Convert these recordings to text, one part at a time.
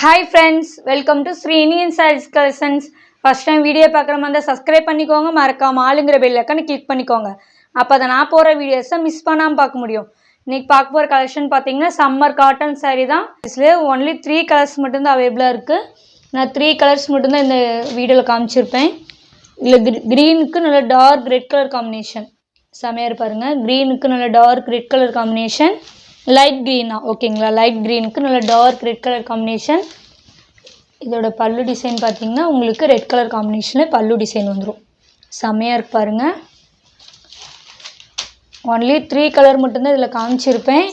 Hi friends, welcome to Srini Insights Collections. First time video பார்க்குற மாதிரி subscribe பண்ணிக்கோங்க, மறக்காம ஆளுங்கற bell icon click பண்ணிக்கோங்க. அப்பதான் நான் போற வீடியோஸை மிஸ் பண்ணாம பார்க்க முடியும். இன்னைக்கு பார்க்க போற கலெக்ஷன் பாத்தீங்கன்னா summer cotton saree தான். இதுல only 3 colors மட்டும் தான் அவேலபிளா இருக்கு. நான் 3 colors மட்டும் தான் இந்த வீடியோல காமிச்சிருப்பேன். இல்ல greenக்கு நல்ல dark red color combination. செமையா பாருங்க. greenக்கு நல்ல dark red color combination. Light green ஓகேங்களா light green க்கு நல்ல dark red color combination இதோட பல்லு டிசைன் பாத்தீங்கன்னா உங்களுக்கு red color combinationல பல்லு டிசைன் வந்துரும் செமையா இருக்கு பாருங்க only 3 color மட்டும் தான் இதல காமிச்சிருப்பேன்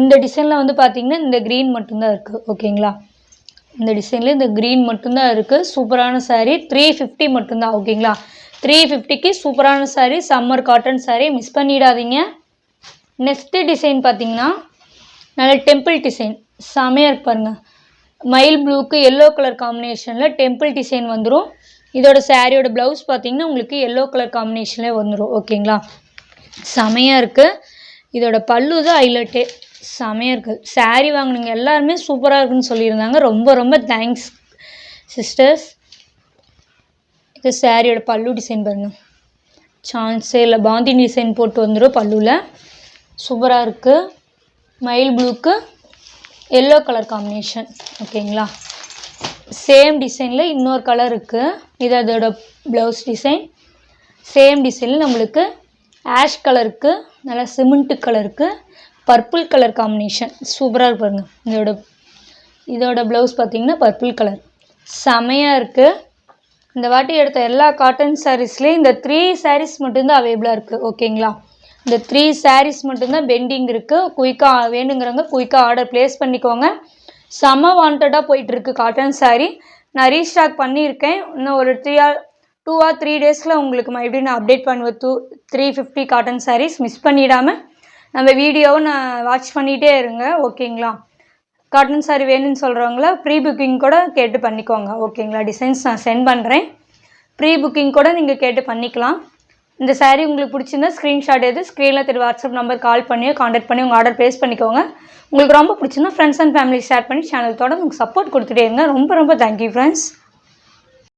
இந்த டிசைன்ல வந்து பாத்தீங்கன்னா இந்த green மட்டும் தான் இருக்கு ஓகேங்களா இந்த டிசைன்ல இந்த green மட்டும் தான் இருக்கு சூப்பரான saree 350 மட்டும் தான் ஓகேங்களா 350 க்கு சூப்பரான saree summer cotton saree miss பண்ணிடாதீங்க next டிசைன் பாத்தீங்கன்னா நல்ல டெம்பிள் டிசைன் செமையா இருக்கு பாருங்க மயில் ப்ளூக்கு yellow கலர் காம்பினேஷன்ல டெம்பிள் டிசைன் வந்துரும் இதோட சாரியோட ப்лауஸ் பாத்தீங்கன்னா உங்களுக்கு yellow கலர் காம்பினேஷன்ல வந்துரும் ஓகேங்களா செமையா இருக்கு இதோட பல்லு தான் ஹைலைட் செமையா இருக்கு சாரி வாங்குனீங்க எல்லாரும் சூப்பரா இருக்குன்னு சொல்லிருந்தாங்க ரொம்ப தேங்க்ஸ் சிஸ்டர்ஸ் இது சாரியோட பல்லு டிசைன் பாருங்க சான்ஸே இல்ல பாந்தி டிசைன் போட்டு வந்துரும் பல்லுல சூப்பரா இருக்கு மயில் ப்ளூக்கு yellow கலர் காம்பினேஷன் ஓகேங்களா சேம் டிசைன்ல இன்னொரு கலர் இருக்கு இது அதோட ப்лауஸ் டிசைன் சேம் டிசைன்ல நமக்கு ஆஷ் கலருக்கு நல்ல சிமெண்ட் கலருக்கு பர்பிள் கலர் காம்பினேஷன் சூப்பரா இருக்கு பாருங்க இதோட ப்лауஸ் பாத்தீங்கன்னா பர்பிள் கலர் செமையா இருக்கு இந்த வாட்டி எடுத்த எல்லா காட்டன் சாரீஸ்லயே இந்த 3 sarees மட்டும் தான் அவேலபிளா இருக்கு ஓகேங்களா இந்த 3 sarees மட்டும் தான் பெண்டிங் இருக்கு குயிக்கா வேணும்ங்கறவங்க குயிக்கா ஆர்டர் பிளேஸ் பண்ணிக்கோங்க சம வாண்டடா போயிட்டு இருக்கு காட்டன் saree நான் ரீஸ்டாக் பண்ணிருக்கேன் இன்னும் ஒரு 2 or 3 டேஸ்ல உங்களுக்கு மறுபடியும் நான் அப்டேட் பண்ணுவேன் 350 காட்டன் sarees மிஸ் பண்ணிடாம நம்ம வீடியோவை நான் வாட்ச் பண்ணிட்டே இருங்க ஓகேங்களா காட்டன் saree வேணும்னு சொல்றவங்க ப்ரீ புக்கிங் கூட கேட்டு பண்ணிக்கோங்க ஓகேங்களா டிசைன்ஸ் நான் சென்ட் பண்றேன் ப்ரீ புக்கிங் கூட நீங்க கேட்டு பண்ணிக்கலாம் இந்த saree உங்களுக்கு பிடிச்சிருந்தா ஸ்கிரீன்ஷாட் எடுத்து ஸ்கிரீன்ல தெரிய வாட்ஸ்அப் நம்பர் கால் பண்ணியோ கான்டாக்ட் பண்ணி உங்க ஆர்டர் பிளேஸ் பண்ணிக்கோங்க உங்களுக்கு ரொம்ப பிடிச்சிருந்தா फ्रेंड्स and family ஷேர் பண்ணி சேனல் தொடர்ந்து உங்களுக்கு சப்போர்ட் கொடுத்துட்டே இருங்க ரொம்ப thank you friends